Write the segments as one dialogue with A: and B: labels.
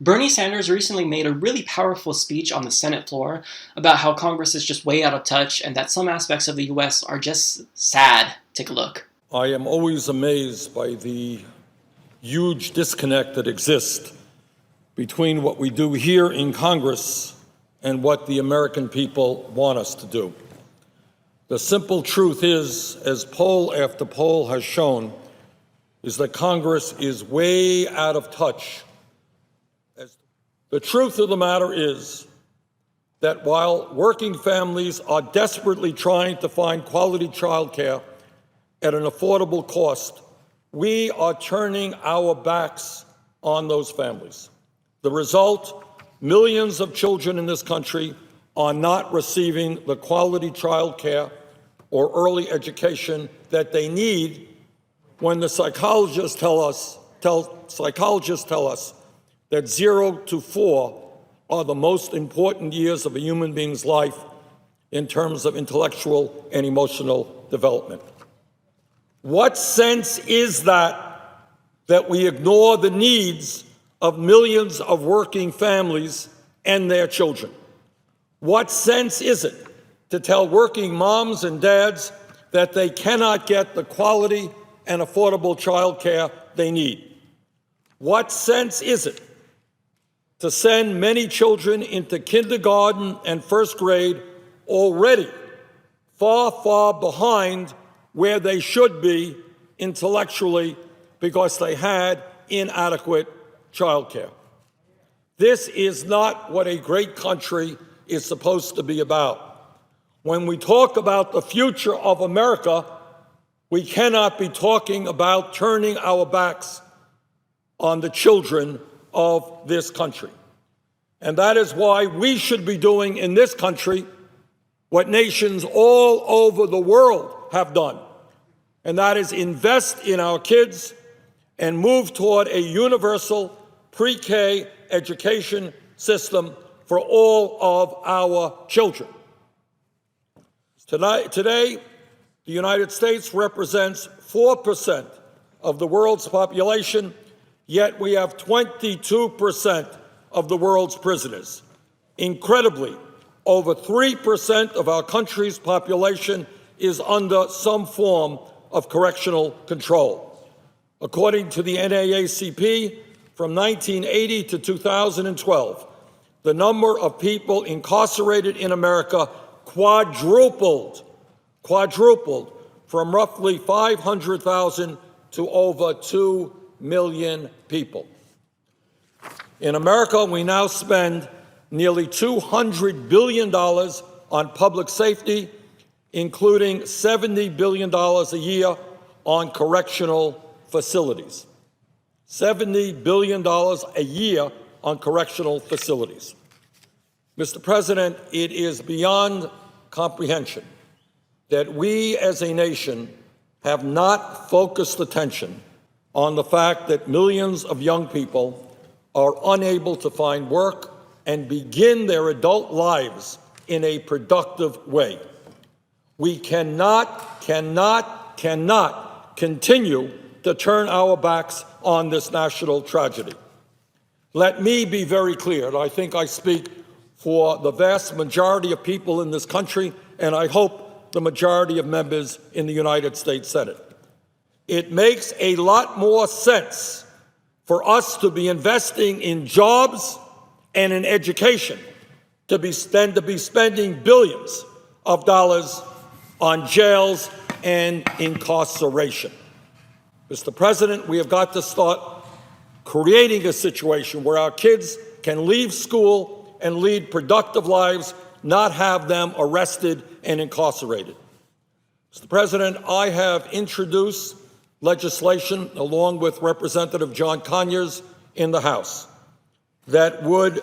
A: Bernie Sanders recently made a really powerful speech on the Senate floor about how Congress is just way out of touch and that some aspects of the U.S. are just sad. Take a look.
B: I am always amazed by the huge disconnect that exists between what we do here in Congress and what the American people want us to do. The simple truth is, as poll after poll has shown, is that Congress is way out of touch. The truth of the matter is that while working families are desperately trying to find quality childcare at an affordable cost, we are turning our backs on those families. The result, millions of children in this country are not receiving the quality childcare or early education that they need when the psychologists tell us that 0 to 4 are the most important years of a human being's life in terms of intellectual and emotional development. What sense is that we ignore the needs of millions of working families and their children? What sense is it to tell working moms and dads that they cannot get the quality and affordable child care they need? What sense is it to send many children into kindergarten and first grade already far, far behind where they should be intellectually because they had inadequate child care? This is not what a great country is supposed to be about. When we talk about the future of America, we cannot be talking about turning our backs on the children of this country. And that is why we should be doing in this country what nations all over the world have done, and that is invest in our kids and move toward a universal pre-K education system for all of our children. Today, the United States represents 4% of the world's population, yet we have 22% of the world's prisoners. Incredibly, over 3% of our country's population is under some form of correctional control. According to the NAACP, from 1980 to 2012, the number of people incarcerated in America quadrupled from roughly 500,000 to over 2 million people. In America, we now spend nearly $200 billion on public safety, including $70 billion a year on correctional facilities. $70 billion a year on correctional facilities. Mr. President, it is beyond comprehension that we as a nation have not focused attention on the fact that millions of young people are unable to find work and begin their adult lives in a productive way. We cannot continue to turn our backs on this national tragedy. Let me be very clear, and I think I speak for the vast majority of people in this country, and I hope the majority of members in the United States Senate. It makes a lot more sense for us to be investing in jobs and in education to be spending billions of dollars on jails and incarceration. Mr. President, we have got to start creating a situation where our kids can leave school and lead productive lives, not have them arrested and incarcerated. Mr. President, I have introduced legislation, along with Representative John Conyers in the House, that would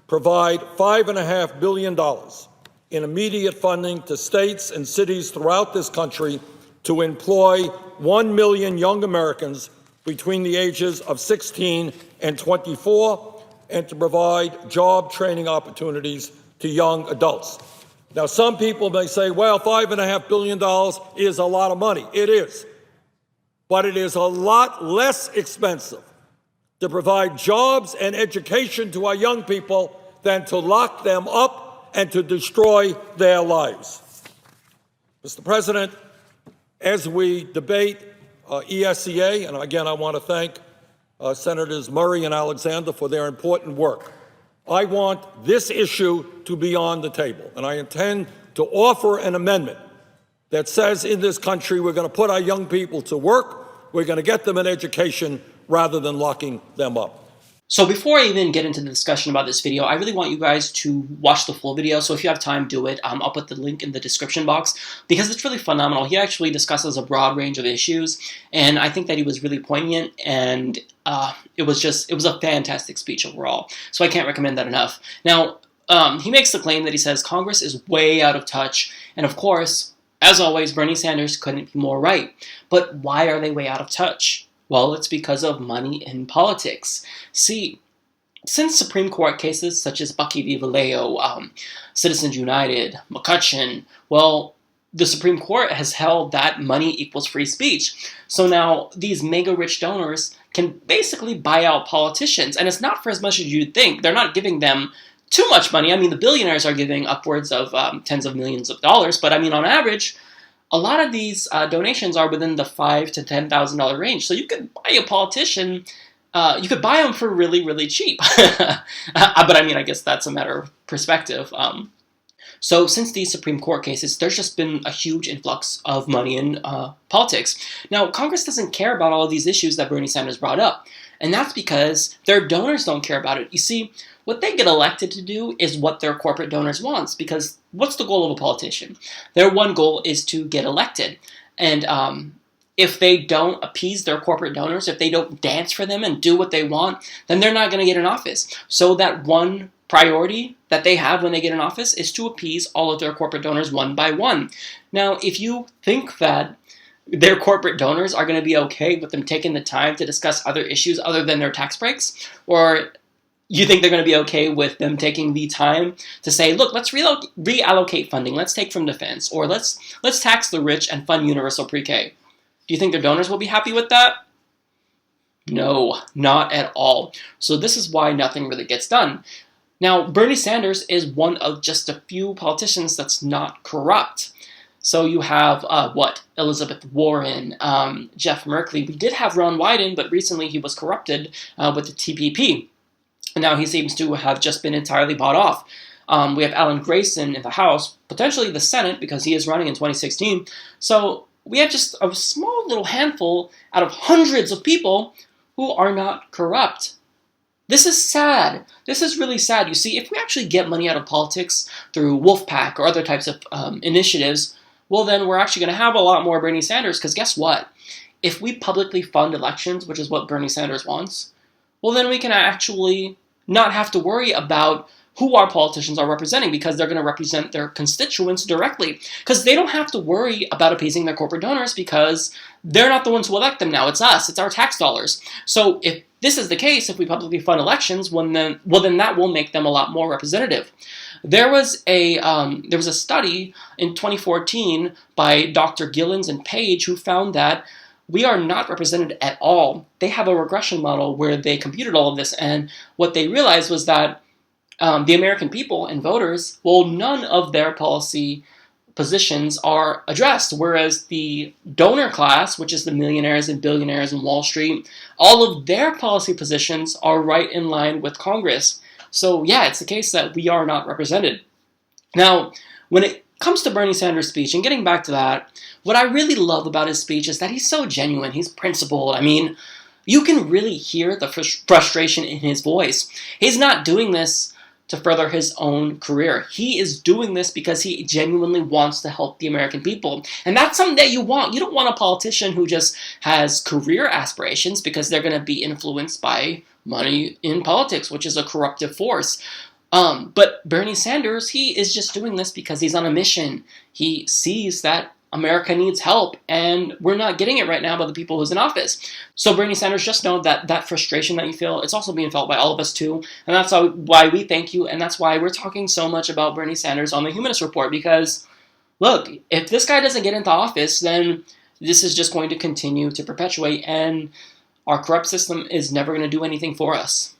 B: provide $5.5 billion in immediate funding to states and cities throughout this country to employ 1 million young Americans between the ages of 16 and 24, and to provide job training opportunities to young adults. Now, some people may say, well, $5.5 billion is a lot of money. It is. But it is a lot less expensive to provide jobs and education to our young people than to lock them up and to destroy their lives. Mr. President, as we debate ESEA, and again I want to thank Senators Murray and Alexander for their important work, I want this issue to be on the table, and I intend to offer an amendment that says in this country we're going to put our young people to work, we're going to get them an education rather than locking them up.
A: So before I even get into the discussion about this video, I really want you guys to watch the full video. So if you have time, do it. I'll put the link in the description box because it's really phenomenal. He actually discusses a broad range of issues, and I think that he was really poignant, and it was a fantastic speech overall. So I can't recommend that enough. Now, he makes the claim that he says Congress is way out of touch, and of course, as always, Bernie Sanders couldn't be more right. But why are they way out of touch? Well, it's because of money in politics. See, since Supreme Court cases such as Bucky v. Vallejo, Citizens United, McCutcheon, well, the Supreme Court has held that money equals free speech. So now these mega-rich donors can basically buy out politicians, and it's not for as much as you'd think. They're not giving them too much money. I mean, the billionaires are giving upwards of tens of millions of dollars, but I mean, on average, a lot of these donations are within the $5,000 to $10,000 range. So you could buy a politician, you could buy them for really, really cheap. But I mean, I guess that's a matter of perspective. So since these Supreme Court cases, there's just been a huge influx of money in politics. Now, Congress doesn't care about all of these issues that Bernie Sanders brought up. And that's because their donors don't care about it. You see, what they get elected to do is what their corporate donors want, because what's the goal of a politician? Their one goal is to get elected. And if they don't appease their corporate donors, if they don't dance for them and do what they want, then they're not going to get in office. So that one priority that they have when they get in office is to appease all of their corporate donors one by one. Now, if you think that their corporate donors are going to be okay with them taking the time to discuss other issues other than their tax breaks, or you think they're going to be okay with them taking the time to say, look, let's reallocate funding, let's take from defense, or let's tax the rich and fund universal pre-K. Do you think their donors will be happy with that? No, not at all. So this is why nothing really gets done. Now, Bernie Sanders is one of just a few politicians that's not corrupt. So you have, Elizabeth Warren, Jeff Merkley. We did have Ron Wyden, but recently he was corrupted with the TPP. And now he seems to have just been entirely bought off. We have Alan Grayson in the House, potentially the Senate, because he is running in 2016. So we have just a small little handful out of hundreds of people who are not corrupt. This is sad. This is really sad. You see, if we actually get money out of politics through Wolfpack or other types of initiatives, well, then we're actually going to have a lot more Bernie Sanders, because guess what? If we publicly fund elections, which is what Bernie Sanders wants, well, then we can actually not have to worry about who our politicians are representing, because they're going to represent their constituents directly. Because they don't have to worry about appeasing their corporate donors, because they're not the ones who elect them now. It's us. It's our tax dollars. So if this is the case, if we publicly fund elections, then that will make them a lot more representative. There was a study in 2014 by Dr. Gillens and Page who found that we are not represented at all. They have a regression model where they computed all of this, and what they realized was that the American people and voters, well, none of their policy positions are addressed, whereas the donor class, which is the millionaires and billionaires and Wall Street, all of their policy positions are right in line with Congress. So yeah, it's the case that we are not represented. Now, when it comes to Bernie Sanders' speech, and getting back to that, what I really love about his speech is that he's so genuine, he's principled. I mean, you can really hear the frustration in his voice. He's not doing this to further his own career. He is doing this because he genuinely wants to help the American people. And that's something that you want. You don't want a politician who just has career aspirations because they're going to be influenced by money in politics, which is a corruptive force. But Bernie Sanders, he is just doing this because he's on a mission. He sees that America needs help, and we're not getting it right now by the people who's in office. So Bernie Sanders, just know that that frustration that you feel, it's also being felt by all of us too, and that's why we thank you, and that's why we're talking so much about Bernie Sanders on the Humanist Report, because, look, if this guy doesn't get into office, then this is just going to continue to perpetuate, and Our corrupt system is never going to do anything for us.